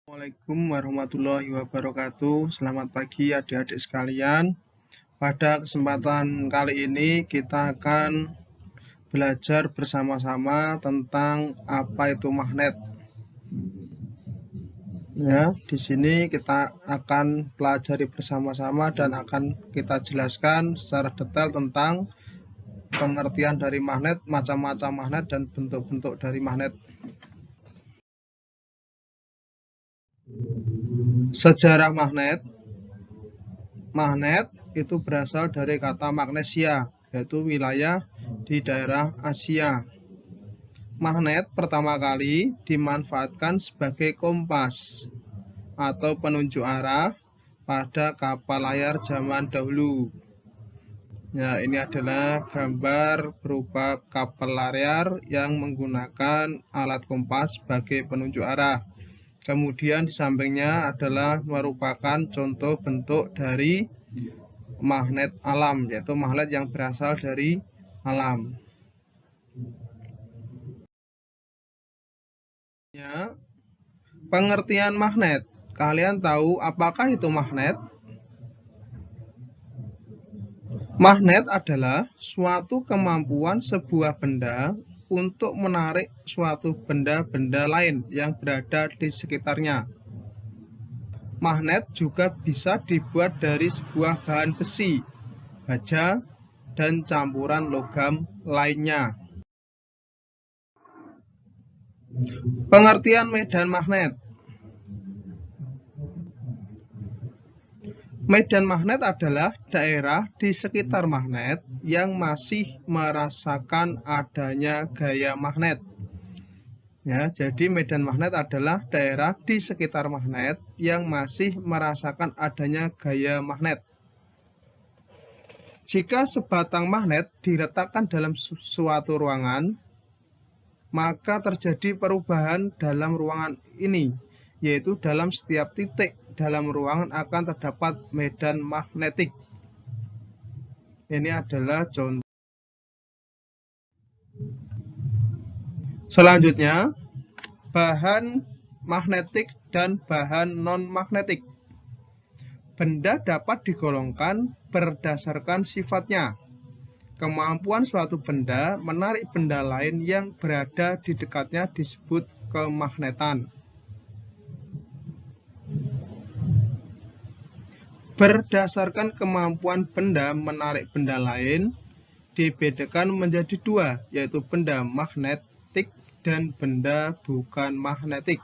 Assalamualaikum warahmatullahi wabarakatuh. Selamat pagi adik-adik sekalian. Pada kesempatan kali ini kita akan belajar bersama-sama tentang apa itu magnet. Ya, di sini kita akan pelajari bersama-sama dan akan kita jelaskan secara detail tentang pengertian dari magnet, macam-macam magnet dan bentuk-bentuk dari magnet. Sejarah magnet. Magnet itu berasal dari kata magnesia, yaitu wilayah di daerah Asia. Magnet pertama kali dimanfaatkan sebagai kompas atau penunjuk arah pada kapal layar zaman dahulu. Ya, ini adalah gambar berupa kapal layar yang menggunakan alat kompas sebagai penunjuk arah. Kemudian di sampingnya adalah merupakan contoh bentuk dari magnet alam, yaitu magnet yang berasal dari alam. Ya, pengertian magnet. Kalian tahu apakah itu magnet? Magnet adalah suatu kemampuan sebuah benda untuk menarik suatu benda-benda lain yang berada di sekitarnya. Magnet juga bisa dibuat dari sebuah bahan besi, baja, dan campuran logam lainnya. Pengertian medan magnet. Medan magnet adalah daerah di sekitar magnet yang masih merasakan adanya gaya magnet. Ya, jadi medan magnet adalah daerah di sekitar magnet yang masih merasakan adanya gaya magnet. Jika sebatang magnet diletakkan dalam suatu ruangan, maka terjadi perubahan dalam ruangan ini, yaitu dalam setiap titik dalam ruangan akan terdapat medan magnetik. Ini adalah contoh. Selanjutnya, bahan magnetik dan bahan non-magnetik. Benda dapat digolongkan berdasarkan sifatnya. Kemampuan suatu benda menarik benda lain yang berada di dekatnya disebut kemagnetan. Berdasarkan kemampuan benda menarik benda lain, dibedakan menjadi dua, yaitu benda magnetik dan benda bukan magnetik.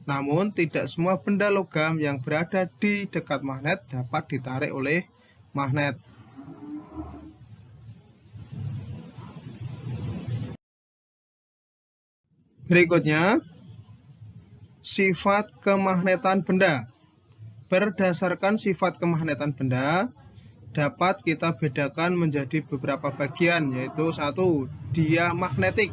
Namun, tidak semua benda logam yang berada di dekat magnet dapat ditarik oleh magnet. Berikutnya, sifat kemagnetan benda. Berdasarkan sifat kemagnetan benda, dapat kita bedakan menjadi beberapa bagian, yaitu satu, diamagnetik.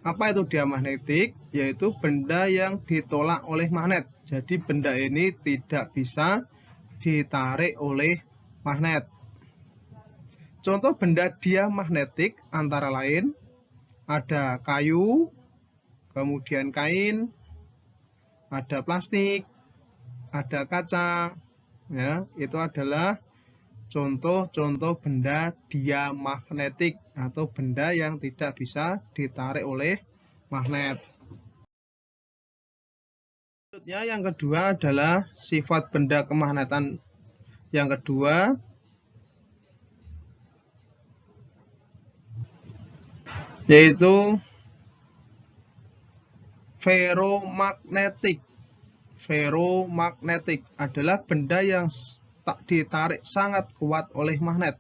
Apa itu diamagnetik? Yaitu benda yang ditolak oleh magnet. Jadi benda ini tidak bisa ditarik oleh magnet. Contoh benda diamagnetik antara lain ada kayu, kemudian kain, ada plastik, ada kaca. Ya, itu adalah contoh-contoh benda diamagnetik atau benda yang tidak bisa ditarik oleh magnet. Selanjutnya yang kedua adalah sifat benda kemagnetan yang kedua, yaitu ferromagnetik. Ferromagnetik adalah benda yang ditarik sangat kuat oleh magnet.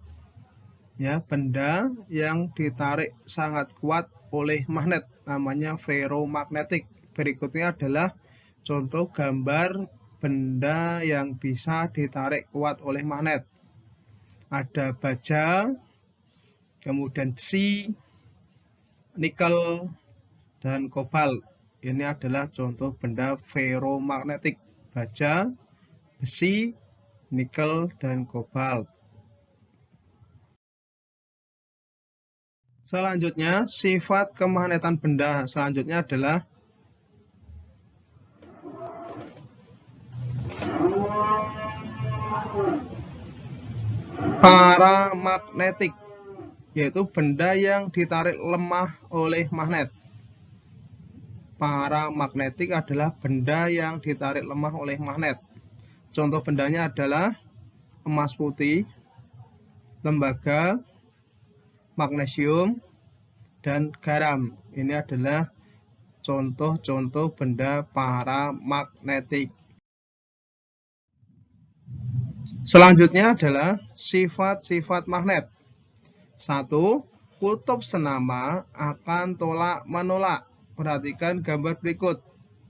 Ya, benda yang ditarik sangat kuat oleh magnet namanya ferromagnetik. Berikutnya adalah contoh gambar benda yang bisa ditarik kuat oleh magnet. Ada baja, kemudian besi, nikel, dan kobalt. Ini adalah contoh benda ferromagnetik, baja, besi, nikel, dan kobalt. Selanjutnya, sifat kemagnetan benda selanjutnya adalah Paramagnetik, yaitu benda yang ditarik lemah oleh magnet. Paramagnetik adalah benda yang ditarik lemah oleh magnet. Contoh bendanya adalah emas putih, tembaga, magnesium, dan garam. Ini adalah contoh-contoh benda paramagnetik. Selanjutnya adalah sifat-sifat magnet. 1. Kutub senama akan tolak-menolak. Perhatikan gambar berikut.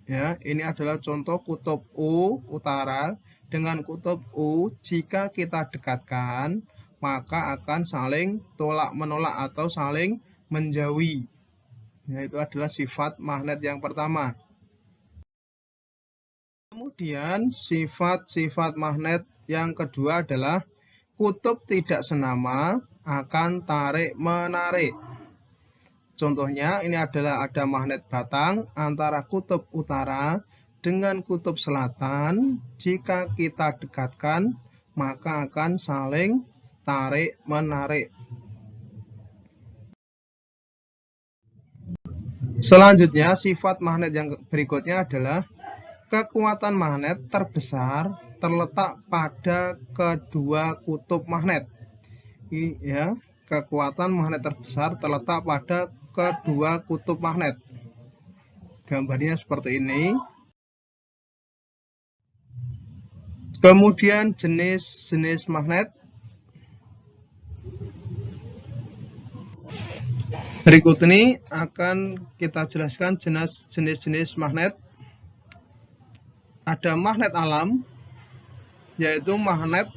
Ya, ini adalah contoh kutub U utara dengan kutub U. Jika kita dekatkan, maka akan saling tolak-menolak atau saling menjauhi. Yaitu adalah sifat magnet yang pertama. Kemudian sifat-sifat magnet yang kedua adalah kutub tidak senama akan tarik-menarik. Contohnya ini adalah ada magnet batang antara kutub utara dengan kutub selatan. Jika kita dekatkan, maka akan saling tarik-menarik. Selanjutnya, sifat magnet yang berikutnya adalah kekuatan magnet terbesar terletak pada kedua kutub magnet. Ya, kekuatan magnet terbesar terletak pada kedua kutub magnet. Gambarnya seperti ini. Kemudian jenis-jenis magnet. Berikut ini akan kita jelaskan jenis-jenis magnet. Ada magnet alam, yaitu magnet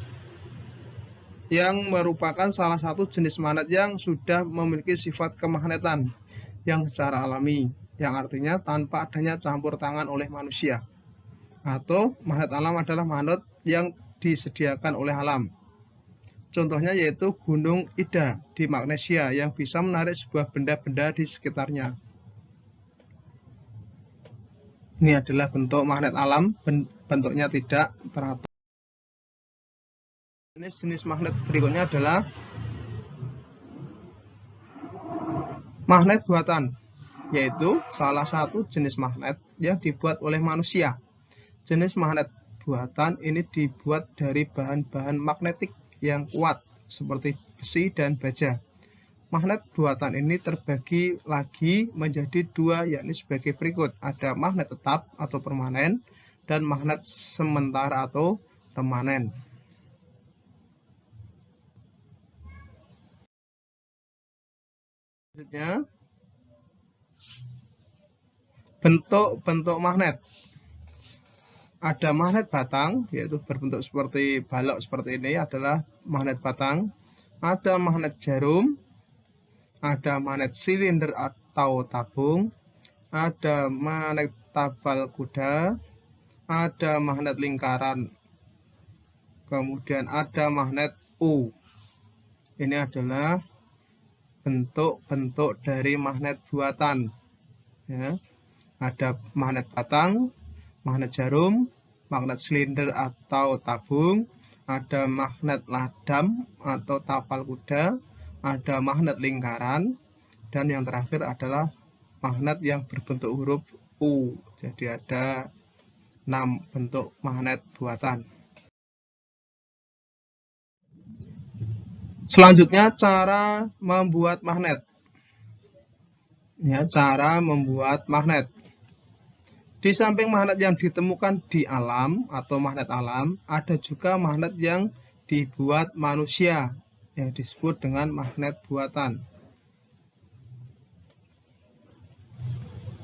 yang merupakan salah satu jenis magnet yang sudah memiliki sifat kemagnetan yang secara alami, yang artinya tanpa adanya campur tangan oleh manusia. Atau magnet alam adalah magnet yang disediakan oleh alam. Contohnya yaitu Gunung Ida di Magnesia yang bisa menarik sebuah benda-benda di sekitarnya. Ini adalah bentuk magnet alam, bentuknya tidak teratur. Jenis magnet berikutnya adalah magnet buatan, yaitu salah satu jenis magnet yang dibuat oleh manusia. Jenis magnet buatan ini dibuat dari bahan-bahan magnetik yang kuat seperti besi dan baja. Magnet buatan ini terbagi lagi menjadi dua, yakni sebagai berikut. Ada magnet tetap atau permanen dan magnet sementara atau remanen. Selanjutnya, bentuk-bentuk magnet. Ada magnet batang, yaitu berbentuk seperti balok seperti ini, adalah magnet batang. Ada magnet jarum, ada magnet silinder atau tabung, ada magnet tapal kuda, ada magnet lingkaran, kemudian ada magnet U. Ini adalah bentuk-bentuk dari magnet buatan. Ya. Ada magnet batang, magnet jarum, magnet silinder atau tabung, ada magnet ladam atau tapal kuda, ada magnet lingkaran, dan yang terakhir adalah magnet yang berbentuk huruf U. Jadi ada 6 bentuk magnet buatan. Selanjutnya cara membuat magnet. Ya, cara membuat magnet. Di samping magnet yang ditemukan di alam atau magnet alam, ada juga magnet yang dibuat manusia yang disebut dengan magnet buatan.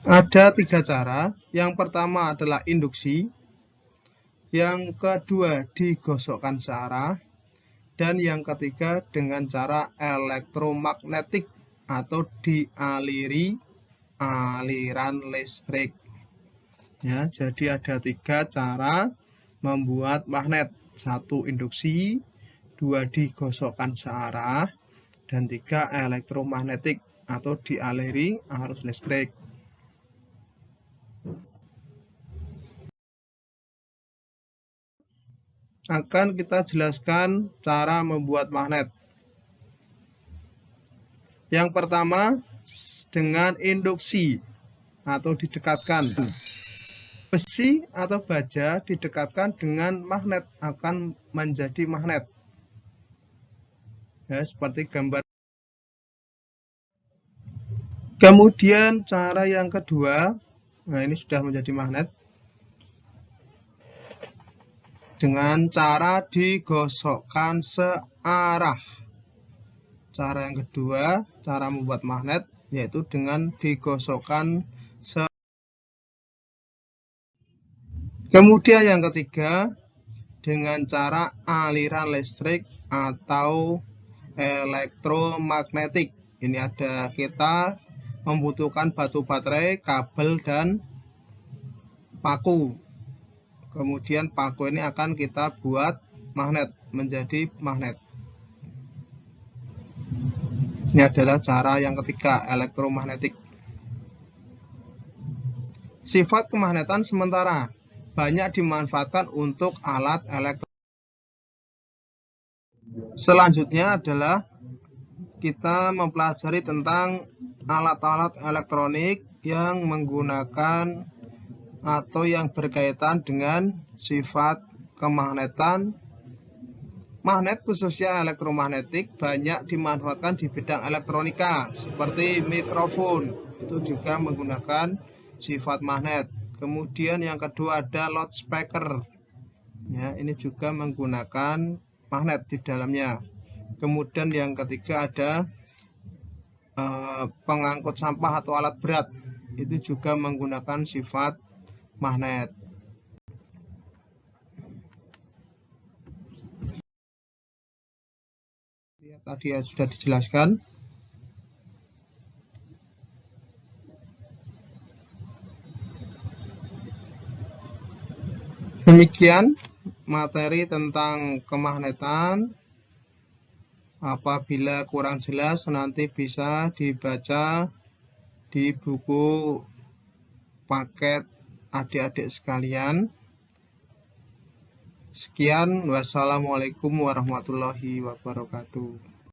Ada 3 cara. Yang pertama adalah induksi, yang kedua digosokkan searah, dan yang ketiga dengan cara elektromagnetik atau dialiri aliran listrik. Ya, jadi ada 3 cara membuat magnet. 1 induksi, 2 digosokkan searah, dan 3 elektromagnetik atau dialiri arus listrik. akan kita jelaskan cara membuat magnet. Yang pertama, dengan induksi atau didekatkan. Besi atau baja didekatkan dengan magnet akan menjadi magnet. Ya, seperti gambar. Kemudian cara yang kedua, nah ini sudah menjadi magnet. Dengan cara digosokkan searah. Cara yang kedua, cara membuat magnet, yaitu dengan digosokkan searah. Kemudian yang ketiga, dengan cara aliran listrik atau elektromagnetik. Ini ada kita membutuhkan batu baterai, kabel, dan paku. Kemudian paku ini akan kita buat magnet, menjadi magnet. Ini adalah cara yang ketiga, elektromagnetik. Sifat kemagnetan sementara banyak dimanfaatkan untuk alat elektronik. Selanjutnya adalah kita mempelajari tentang alat-alat elektronik yang menggunakan atau yang berkaitan dengan sifat kemagnetan. Magnet khususnya elektromagnetik banyak dimanfaatkan di bidang elektronika seperti mikrofon, itu juga menggunakan sifat magnet. Kemudian yang kedua ada loudspeaker, ya, ini juga menggunakan magnet di dalamnya. Kemudian yang ketiga ada pengangkut sampah atau alat berat, itu juga menggunakan sifat magnet. Ya, tadi ya sudah dijelaskan. Demikian materi tentang kemagnetan. Apabila kurang jelas nanti bisa dibaca di buku paket adik-adik sekalian. Sekian, wassalamualaikum warahmatullahi wabarakatuh.